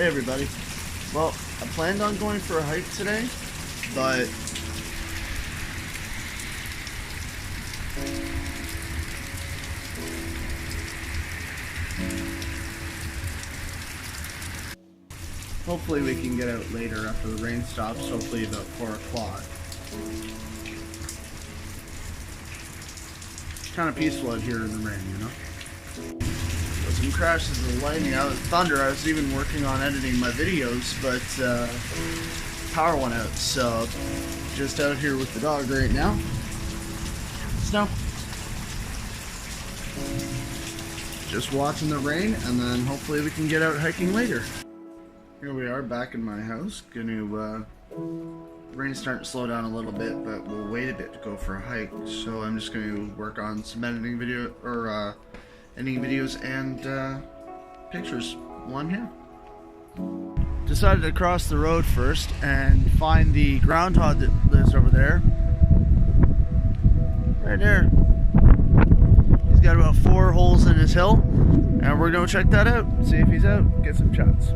Hey everybody. Well, I planned on going for a hike today, but hopefully we can get out later after the rain stops, hopefully about 4 o'clock. It's kind of peaceful out here in the rain, you know? Some crashes of lightning out of thunder. I was even working on editing my videos, but power went out, so just out here with the dog right now. Snow. Just watching the rain, and then hopefully we can get out hiking later. Here we are back in my house. Rain's starting to slow down a little bit, but we'll wait a bit to go for a hike. So I'm just going to work on some editing videos and pictures while I'm here. Decided to cross the road first and find the groundhog that lives over there. Right there. He's got about 4 holes in his hill, and we're gonna check that out, see if he's out, get some shots.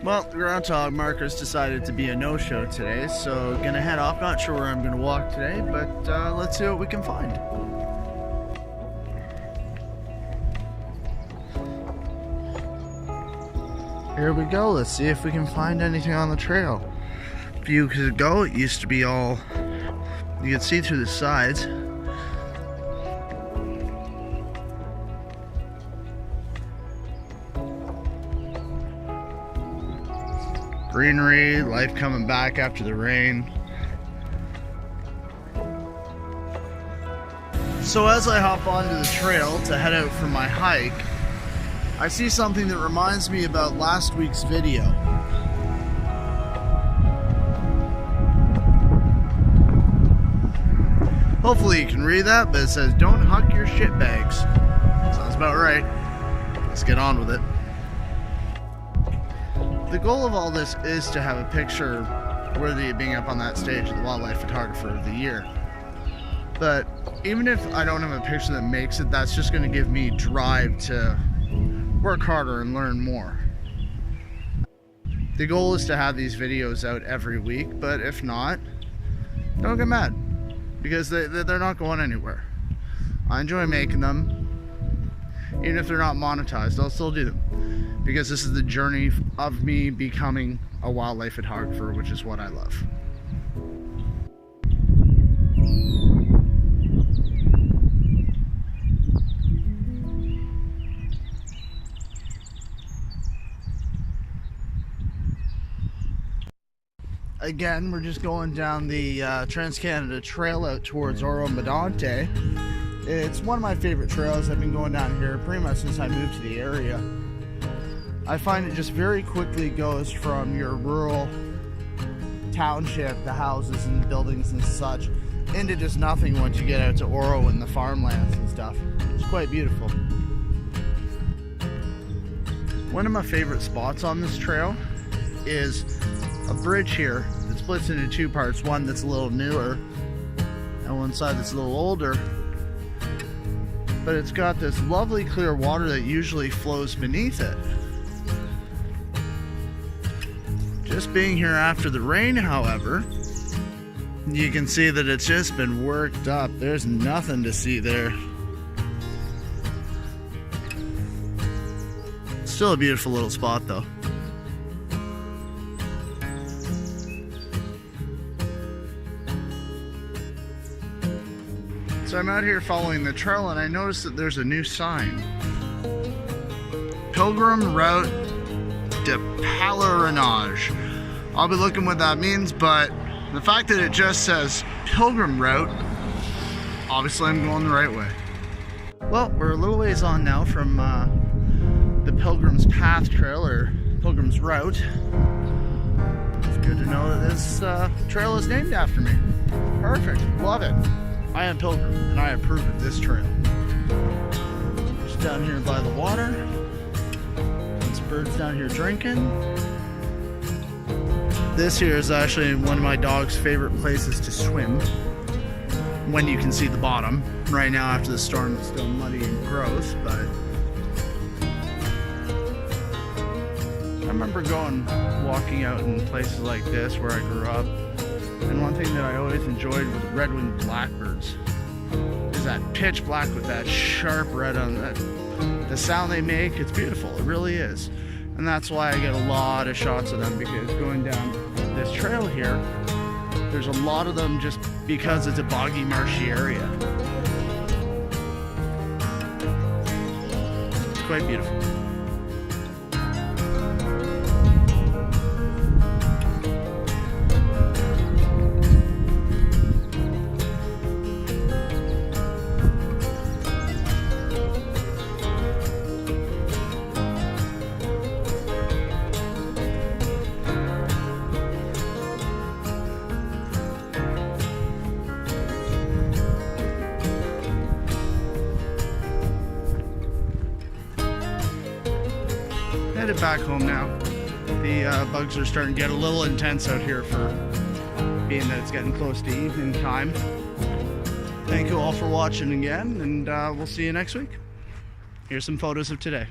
Well, the groundhog markers decided to be a no-show today, so gonna head off. Not sure where I'm gonna walk today, but let's see what we can find. Here we go, let's see if we can find anything on the trail. A few years ago, it used to be all, you could see through the sides. Greenery, life coming back after the rain. So as I hop onto the trail to head out for my hike, I see something that reminds me about last week's video. Hopefully you can read that, but it says, "Don't huck your shit bags." Sounds about right. Let's get on with it. The goal of all this is to have a picture worthy of being up on that stage of the Wildlife Photographer of the Year. But even if I don't have a picture that makes it, that's just going to give me drive to work harder and learn more. The goal is to have these videos out every week, but if not, don't get mad, because they're not going anywhere. I enjoy making them. Even if they're not monetized, I'll still do them, because this is the journey of me becoming a wildlife photographer, which is what I love. Again, we're just going down the Trans-Canada Trail out towards Oro-Medonte. It's one of my favorite trails. I've been going down here pretty much since I moved to the area. I find it just very quickly goes from your rural township, the houses and buildings and such, into just nothing once you get out to Oro and the farmlands and stuff. It's quite beautiful. One of my favorite spots on this trail is a bridge here that splits into 2 parts, one that's a little newer and one side that's a little older, but it's got this lovely clear water that usually flows beneath it. Just being here after the rain, however, you can see that it's just been worked up. There's nothing to see there. Still a beautiful little spot though. So I'm out here following the trail, and I noticed that there's a new sign. Pilgrim route de pèlerinage. I'll be looking what that means, but the fact that it just says Pilgrim route, obviously I'm going the right way. Well, we're a little ways on now from the Pilgrim's Path Trail, or Pilgrim's Route. It's good to know that this trail is named after me. Perfect, love it. I am Pilgrim, and I approve of this trail. Just down here by the water. Some birds down here drinking. This here is actually one of my dog's favorite places to swim, when you can see the bottom. Right now after the storm it's still muddy and gross, but remember walking out in places like this where I grew up, and one thing that I always enjoyed was red-winged blackbirds. Is that pitch black with that sharp red on that. The sound they make, it's beautiful. It really is. And that's why I get a lot of shots of them, because going down this trail here, there's a lot of them just because it's a boggy, marshy area. It's quite beautiful. Headed back home now. The bugs are starting to get a little intense out here for being that it's getting close to evening time. Thank you all for watching again, and we'll see you next week. Here's some photos of today.